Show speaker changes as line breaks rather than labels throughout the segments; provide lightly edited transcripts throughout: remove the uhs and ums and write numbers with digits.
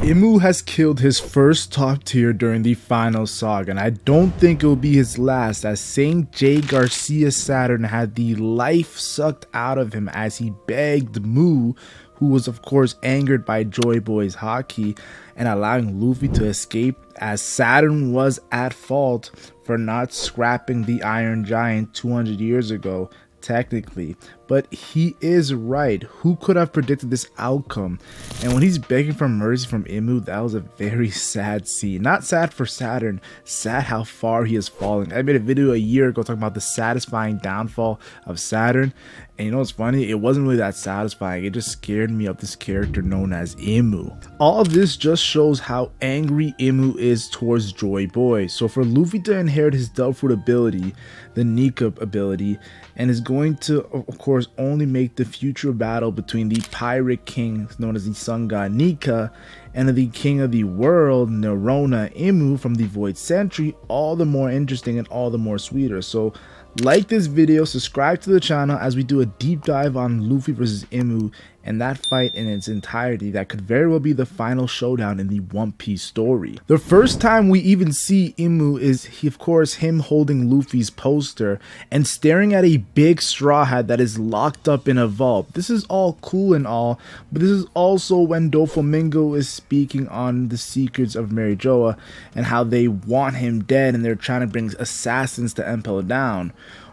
Imu has killed his first top tier during the final saga, and I don't think it will be his last, as Saint J. Garcia Saturn had the life sucked out of him as he begged Mu, who was of course angered by Joy Boy's Haki, and allowing Luffy to escape, as Saturn was at fault for not scrapping the Iron Giant 200 years ago, technically. But he is right. Who could have predicted this outcome? And when he's begging for mercy from Imu, that was a very sad scene. Not sad for Saturn, sad how far he is falling. I made a video a year ago talking about the satisfying downfall of Saturn, and you know what's funny? It wasn't really that satisfying. It just scared me of this character known as Imu. All of this just shows how angry Imu is towards Joy Boy. So for Luffy to inherit his Delphoid ability, the Nika ability, and is going to of course only make the future battle between the pirate king known as the sun god Nika and the king of the world Nerona Imu from the Void Century all the more interesting and all the more sweeter. So like this video, subscribe to the channel as we do a deep dive on Luffy versus Imu and that fight in its entirety that could very well be the final showdown in the One Piece story. The first time we even see Imu is of course him holding Luffy's poster and staring at a big straw hat that is locked up in a vault. This is all cool and all, but this is also when Doflamingo is speaking on the secrets of Mary Joa and how they want him dead and they're trying to bring assassins to impel down.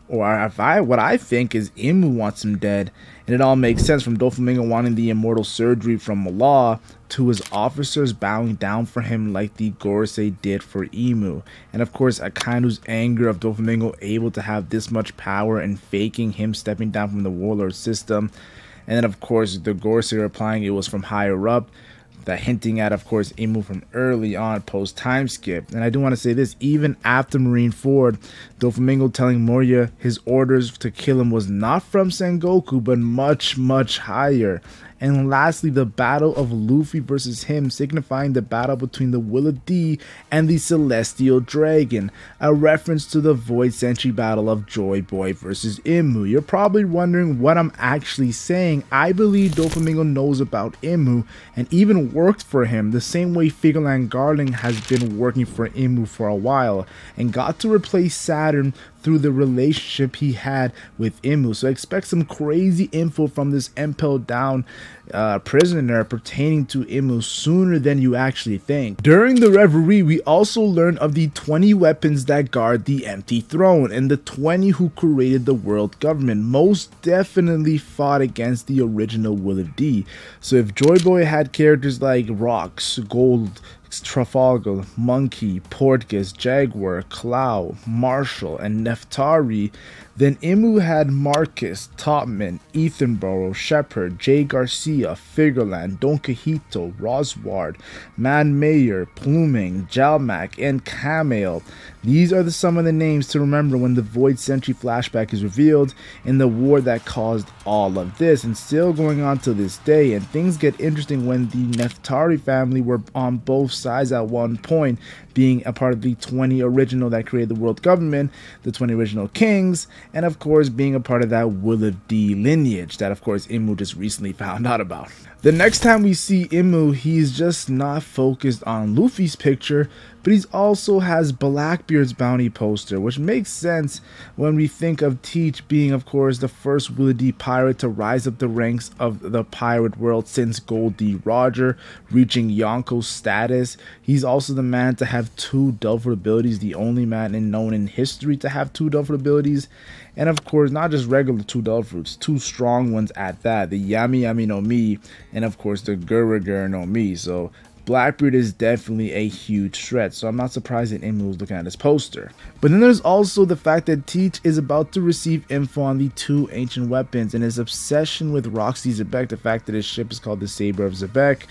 Or what I think is Imu wants him dead, and it all makes sense from Doflamingo wanting the immortal surgery from Law to his officers bowing down for him like the Gorosei did for Imu, and of course Akainu's anger of Doflamingo able to have this much power and faking him stepping down from the warlord system, and then of course the Gorosei replying it was from higher up, that hinting at of course Imu from early on post time skip. And I do want to say this, even after Marineford, Doflamingo telling Moria his orders to kill him was not from Sengoku but much higher. And lastly, the battle of Luffy versus him, signifying the battle between the Will of D and the Celestial Dragon, a reference to the Void Century battle of Joy Boy versus Imu. You're probably wondering what I'm actually saying. I believe Doflamingo knows about Imu and even worked for him the same way Figureland Garling has been working for Imu for a while and got to replace Saturn through the relationship he had with Imu. So expect some crazy info from this impelled down prisoner pertaining to Imu sooner than you actually think. During the reverie, we also learn of the 20 weapons that guard the empty throne and the 20 who created the world government, most definitely fought against the original Will of D. So if Joy Boy had characters like Rocks, Gold, Trafalgar, Monkey, Portgas, Jaguar, Clow, Marshall, and Neftari, then Imu had Marcus, Topman, Ethanborough, Shepard, Jay Garcia, Figureland, Don Quixote, Rosward, Man Mayer, Pluming, LegendMac, and Camille. These are some of the names to remember when the Void Century flashback is revealed in the war that caused all of this, and still going on to this day. And things get interesting when the Neftari family were on both sides at one point, being a part of the 20 original that created the world government, the 20 original kings, and of course being a part of that Will of D lineage that of course Imu just recently found out about. The next time we see Imu, he's just not focused on Luffy's picture, but he also has Blackbeard's bounty poster, which makes sense when we think of Teach being of course the first Will D pirate to rise up the ranks of the pirate world since Gold D Roger, reaching Yonko's status. He's also the man to have 2 Delphoid abilities, the only man known in history to have 2 Delphoid abilities, and of course not just regular 2 Delphoids, 2 strong ones at that, the Yami Yami no Mi and of course the Guruguru no Mi. So Blackbeard is definitely a huge threat, so I'm not surprised that Imu was looking at his poster. But then there's also the fact that Teach is about to receive info on the 2 ancient weapons and his obsession with Roxy Xebec, the fact that his ship is called the Saber of Xebec,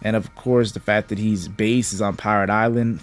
and of course the fact that his base is on Pirate Island,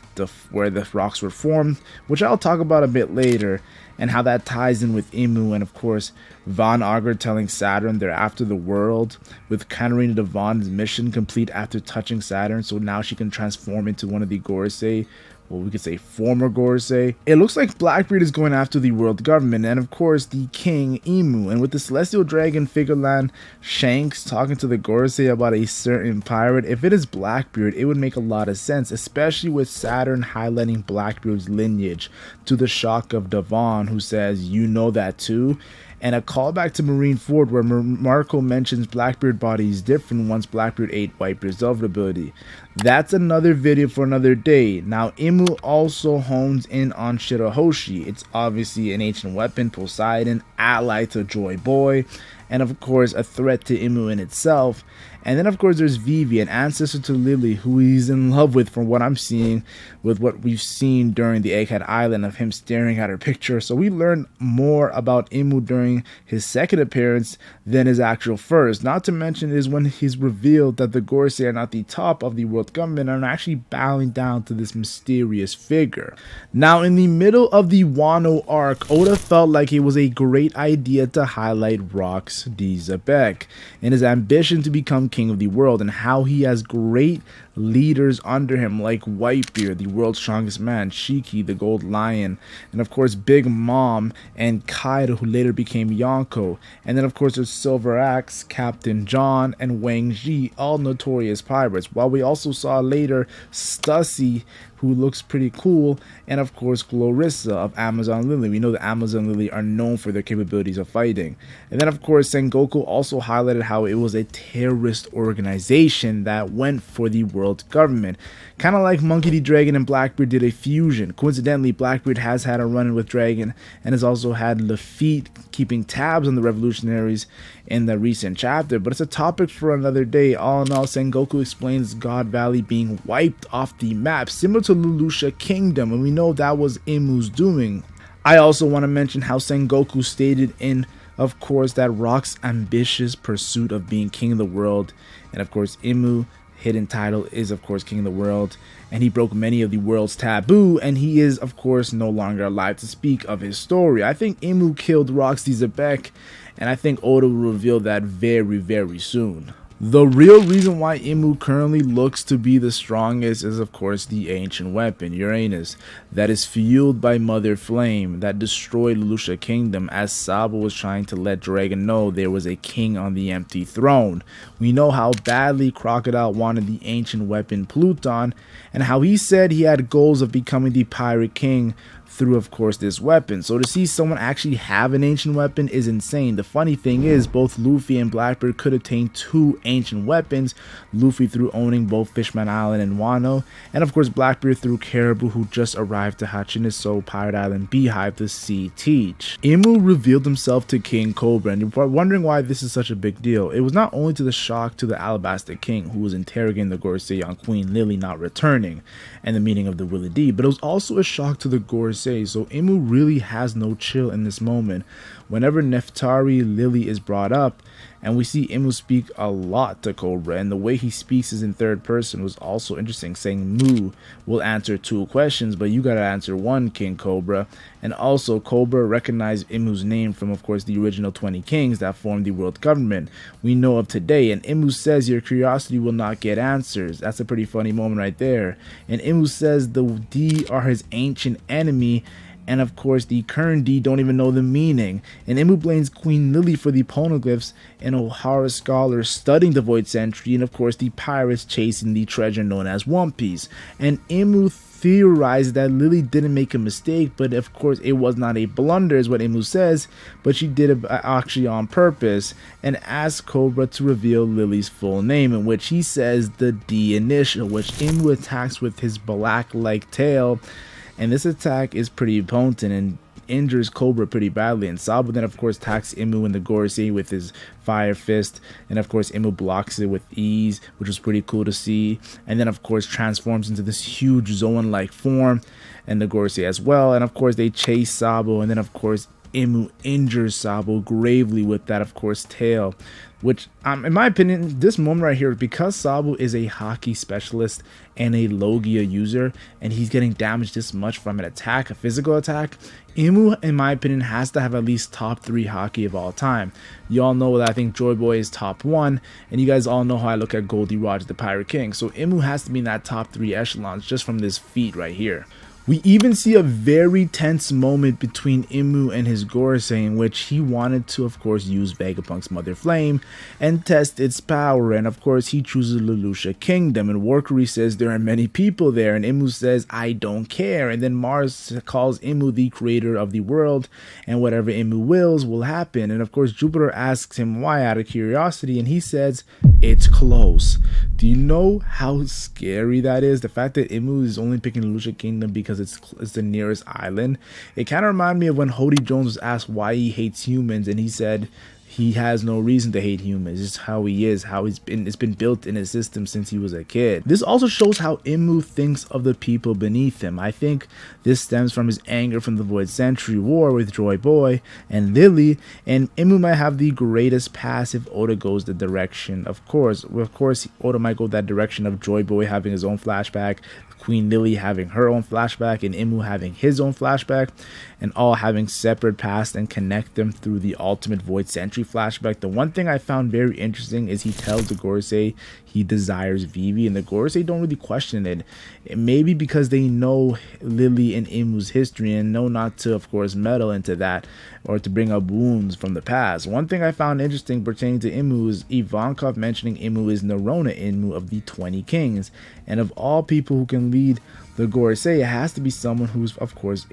where the rocks were formed, which I'll talk about a bit later, and how that ties in with Imu, and of course Von Augur telling Saturn they're after the world, with Katarina Devon's mission complete after touching Saturn, so now she can transform into one of the Gorosei, well, we could say former Gorosei. It looks like Blackbeard is going after the world government and of course the King Imu. And with the Celestial Dragon Figureland Shanks talking to the Gorosei about a certain pirate, if it is Blackbeard, it would make a lot of sense, especially with Saturn highlighting Blackbeard's lineage, to the shock of Devon, who says, "You know that too?" And a callback to Marineford where Marco mentions Blackbeard body is different once Blackbeard ate Whitebeard's Delver ability. That's another video for another day. Now Imu also hones in on Shirahoshi. It's obviously an ancient weapon, Poseidon, ally to Joy Boy, and of course a threat to Imu in itself. And then of course there's Vivi, an ancestor to Lily, who he's in love with from what I'm seeing with what we've seen during the Egghead Island of him staring at her picture. So we learned more about Imu during his second appearance than his actual first. Not to mention is when he's revealed that the Gorosei are not the top of the world government and are actually bowing down to this mysterious figure. Now in the middle of the Wano arc, Oda felt like it was a great idea to highlight Rock's Xebec and his ambition to become king of the world, and how he has great leaders under him like Whitebeard, the world's strongest man, Shiki, the gold lion, and of course Big Mom and Kaido, who later became Yonko. And then of course there's Silver Axe, Captain John, and Wang Ji, all notorious pirates, while we also saw later Stussy, who looks pretty cool, and of course Glorissa of Amazon Lily. We know the Amazon Lily are known for their capabilities of fighting. And then of course Sengoku also highlighted how it was a terrorist organization that went for the world government, kind of like Monkey D. Dragon and Blackbeard did a fusion. Coincidentally, Blackbeard has had a run-in with Dragon and has also had Luffy keeping tabs on the revolutionaries in the recent chapter, but it's a topic for another day. All in all, Sengoku explains God Valley being wiped off the map, similar to Lulusia Kingdom, and we know that was Imu's doing. I also want to mention how Sengoku stated in, of course, that Rock's ambitious pursuit of being king of the world, and of course Imu hidden title is of course king of the world, and he broke many of the world's taboo, and he is of course no longer alive to speak of his story. I think Imu killed Rock's Xebec, and I think Oda will reveal that very soon. The real reason why Imu currently looks to be the strongest is of course the ancient weapon, Uranus, that is fueled by Mother Flame, that destroyed Lulusia Kingdom as Sabo was trying to let Dragon know there was a king on the empty throne. We know how badly Crocodile wanted the ancient weapon Pluton, and how he said he had goals of becoming the pirate king through of course this weapon. So to see someone actually have an ancient weapon is insane. The funny thing is both Luffy and Blackbeard could attain two ancient weapons, Luffy through owning both Fishman Island and Wano, and of course Blackbeard through Caribou, who just arrived to Hachinoso Pirate Island Beehive to see Teach. Imu revealed himself to King Cobra, and you're wondering why this is such a big deal. It was not only to the shock to the Alabaster King, who was interrogating the Gorosei on Queen Lily not returning and the meaning of the Willy D, but it was also a shock to the Gorosei. So Imu really has no chill in this moment. Whenever Neftari Lily is brought up, and we see Imu speak a lot to Cobra, and the way he speaks is in third person was also interesting, saying Mu will answer two questions, but you gotta answer one, King Cobra. And also Cobra recognized Imu's name from of course the original 20 kings that formed the world government we know of today, and Imu says your curiosity will not get answers. That's a pretty funny moment right there. And Imu says the D are his ancient enemy, and of course the current D don't even know the meaning. And Imu blames Queen Lily for the poneglyphs, and O'Hara scholars studying the Void Century, and of course the pirates chasing the treasure known as One Piece. And Imu theorized that Lily didn't make a mistake, but of course it was not a blunder is what Imu says, but she did it actually on purpose, and asked Cobra to reveal Lily's full name, in which he says the D initial, which Imu attacks with his black-like tail. And this attack is pretty potent and injures Cobra pretty badly, and Sabo then of course attacks Imu and the Gorosei with his fire fist, and of course Imu blocks it with ease, which was pretty cool to see, and then of course transforms into this huge Zoan like form, and the Gorosei as well, and of course they chase Sabo, and then of course Imu injures Sabo gravely with that, of course, tail. Which, in my opinion, this moment right here, because Sabo is a Haki specialist and a Logia user, and he's getting damaged this much from an attack, a physical attack, Imu, in my opinion, has to have at least top 3 Haki of all time. You all know that I think Joy Boy is top 1, and you guys all know how I look at Goldie Roger, the Pirate King. So Imu has to be in that top 3 echelons just from this feat right here. We even see a very tense moment between Imu and his Gorosei, in which he wanted to, of course, use Vegapunk's Mother Flame and test its power, and of course he chooses Lulusia Kingdom, and Workery says there are many people there, and Imu says I don't care, and then Mars calls Imu the creator of the world, and whatever Imu wills will happen, and of course Jupiter asks him why out of curiosity, and he says it's close. Do you know how scary that is? The fact that Imu is only picking Lulusia Kingdom because it's the nearest island. It kind of reminded me of when Hody Jones was asked why he hates humans, and he said he has no reason to hate humans. It's just how he is, how it's been built in his system since he was a kid. This also shows how Imu thinks of the people beneath him. I think this stems from his anger from the Void Century War with Joy Boy and Lily, and Imu might have the greatest passive. Oda goes the direction, of course, Oda might go that direction of Joy Boy having his own flashback, Queen Lily having her own flashback, and Imu having his own flashback, and all having separate pasts and connect them through the ultimate Void Century flashback. The one thing I found very interesting is he tells the Gorosei he desires Vivi, and the Gorosei don't really question it. Maybe because they know Lily and Imu's history and know not to, of course, meddle into that or to bring up wounds from the past. One thing I found interesting pertaining to Imu is Ivankov mentioning Imu is Nerona Imu of the 20 Kings, and of all people who can lead the Gorosei, it has to be someone who's of course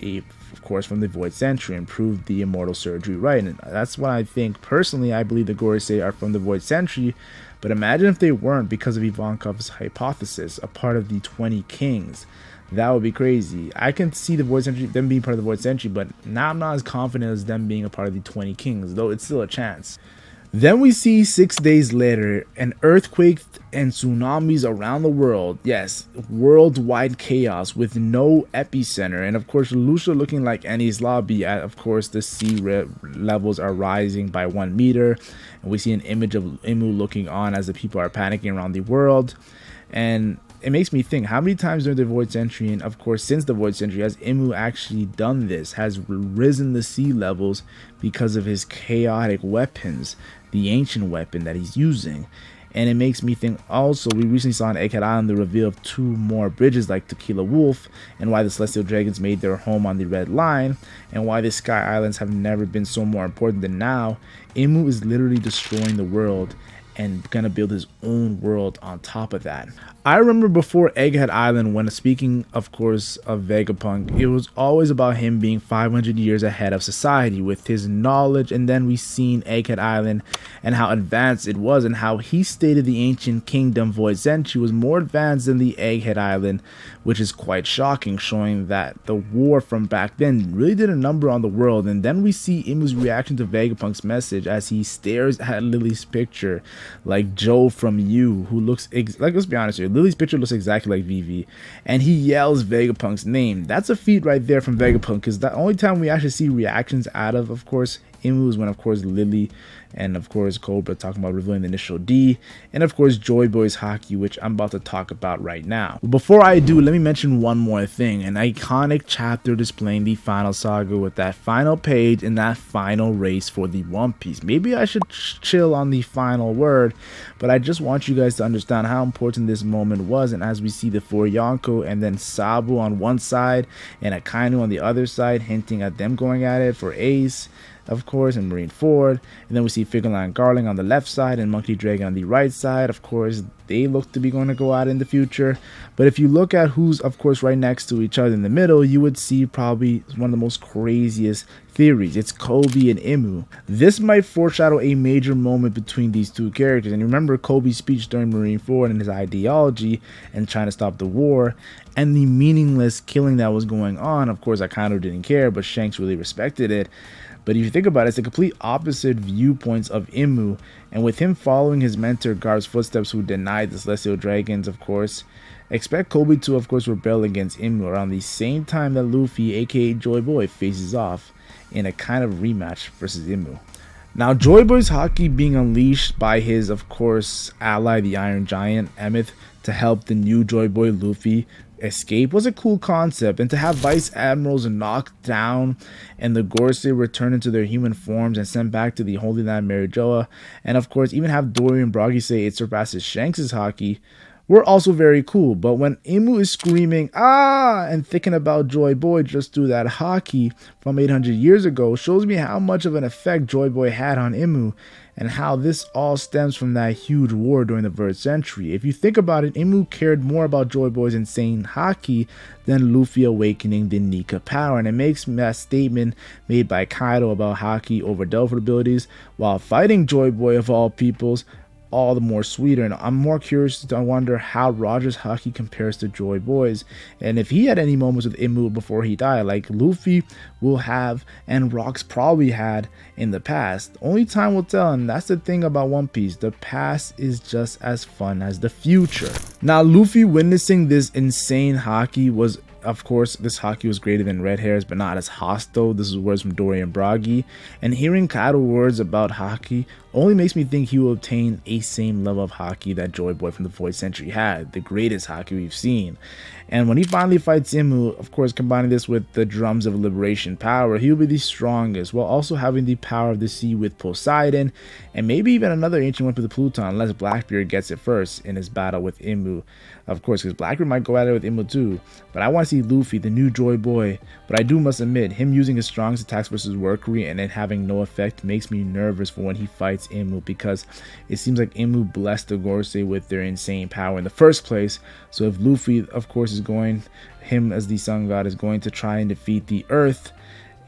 from the Void Century and proved the immortal surgery right. And that's what I think. Personally, I believe the Gorosei are from the Void Century, but imagine if they weren't because of Ivankov's hypothesis, a part of the 20 Kings. That would be crazy. I can see the Void Century, them being part of the Void Century, but now I'm not as confident as them being a part of the 20 Kings, though it's still a chance. Then we see 6 days later, an earthquake and tsunamis around the world. Yes, worldwide chaos with no epicenter. And of course, Lulusia looking like Annie's lobby. Of course, the sea levels are rising by 1 meter. And we see an image of Imu looking on as the people are panicking around the world. And it makes me think, how many times during the Void Century, and of course since the Void Century, has Imu actually done this, has risen the sea levels because of his chaotic weapons, the ancient weapon that he's using? And it makes me think also, we recently saw on Egghead Island the reveal of 2 more bridges like Tequila Wolf, and why the Celestial Dragons made their home on the Red Line, and why the Sky Islands have never been so more important than now. Imu is literally destroying the world and gonna build his own world on top of that. I remember before Egghead Island, when speaking of course of Vegapunk, it was always about him being 500 years ahead of society with his knowledge, and then we seen Egghead Island and how advanced it was, and how he stated the ancient kingdom Void Century was more advanced than the Egghead Island, which is quite shocking, showing that the war from back then really did a number on the world. And then we see Imu's reaction to Vegapunk's message as he stares at Lily's picture like Joe from You, who looks like, let's be honest here, Lily's picture looks exactly like Vivi, and he yells Vegapunk's name. That's a feat right there from Vegapunk, because the only time we actually see reactions out of course Imu is when of course Lily and of course Cobra talking about revealing the initial D, and of course Joy Boy's Haki, which I'm about to talk about right now. But before I do, let me mention one more thing: an iconic chapter displaying the final saga with that final page and that final race for the One Piece. Maybe I should chill on the final word, but I just want you guys to understand how important this moment was. And as we see the 4 Yonko and then Sabo on one side and Akainu on the other side, hinting at them going at it for Ace, of course, and Marineford, and then we see Figureline Garling on the left side and Monkey Dragon on the right side. Of course, they look to be going to go out in the future, but if you look at who's of course right next to each other in the middle, you would see probably one of the most craziest theories. It's Kobe and Imu. This might foreshadow a major moment between these 2 characters. And remember Kobe's speech during Marineford and his ideology and trying to stop the war and the meaningless killing that was going on. Of course, I kind of didn't care, but Shanks really respected it. But if you think about it, it's the complete opposite viewpoints of Imu, and with him following his mentor Gar's footsteps, who denied the Celestial Dragons, of course, expect Kobe to of course rebel against Imu around the same time that Luffy, aka Joy Boy, faces off. in a kind of rematch versus Imu. Now, Joy Boy's Haki being unleashed by his, of course, ally, the Iron Giant, Emmet, to help the new Joy Boy Luffy escape was a cool concept, and to have Vice Admirals knocked down and the Gorosei return into their human forms and sent back to the Holy Land Marijoa, and of course even have Dory and Bragi say it surpasses Shanks' Haki, were also very cool. But when Imu is screaming "ah" and thinking about Joy Boy just through that Haki from 800 years ago, shows me how much of an effect Joy Boy had on Imu, and how this all stems from that huge war during the 1st century. If you think about it, Imu cared more about Joy Boy's insane Haki than Luffy awakening the Nika power, and it makes that statement made by Kaido about Haki over Delphin abilities while fighting Joy Boy of all peoples all the more sweeter. And I'm more curious to wonder how Roger's Haki compares to Joy Boy's, and if he had any moments with Imu before he died, like Luffy will have and Rock's probably had in the past. Only time will tell, and that's the thing about One Piece. The past is just as fun as the future. Now, Luffy witnessing this insane Haki was, of course, this Haki was greater than Red Hair's, but not as hostile. This is words from Dory and Bragi. And hearing Kaido words about Haki only makes me think he will obtain a same level of Haki that Joy Boy from the Void Century had, the greatest Haki we've seen. And when he finally fights Imu, of course, combining this with the Drums of Liberation power, he will be the strongest, while also having the power of the sea with Poseidon, and maybe even another ancient one with the Pluton, unless Blackbeard gets it first in his battle with Imu. Of course, because Blackbeard might go at it with Imu too. But I want to see Luffy, the new Joy Boy. But I do must admit, him using his strongest attacks versus Workery and it having no effect makes me nervous for when he fights Imu, because it seems like Imu blessed the Gorosei with their insane power in the first place. So if Luffy, of course, is going, him as the Sun God, is going to try and defeat the Earth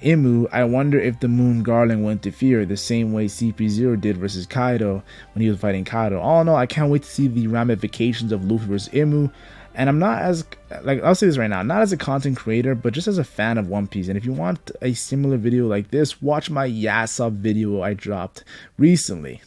Imu, I wonder if the Moon Garland will interfere the same way CP0 did versus Kaido when he was fighting Kaido. All in all, I can't wait to see the ramifications of Luffy versus Imu. And I'm not as, like, I'll say this right now, not as a content creator, but just as a fan of One Piece. And if you want a similar video like this, watch my Yasop video I dropped recently.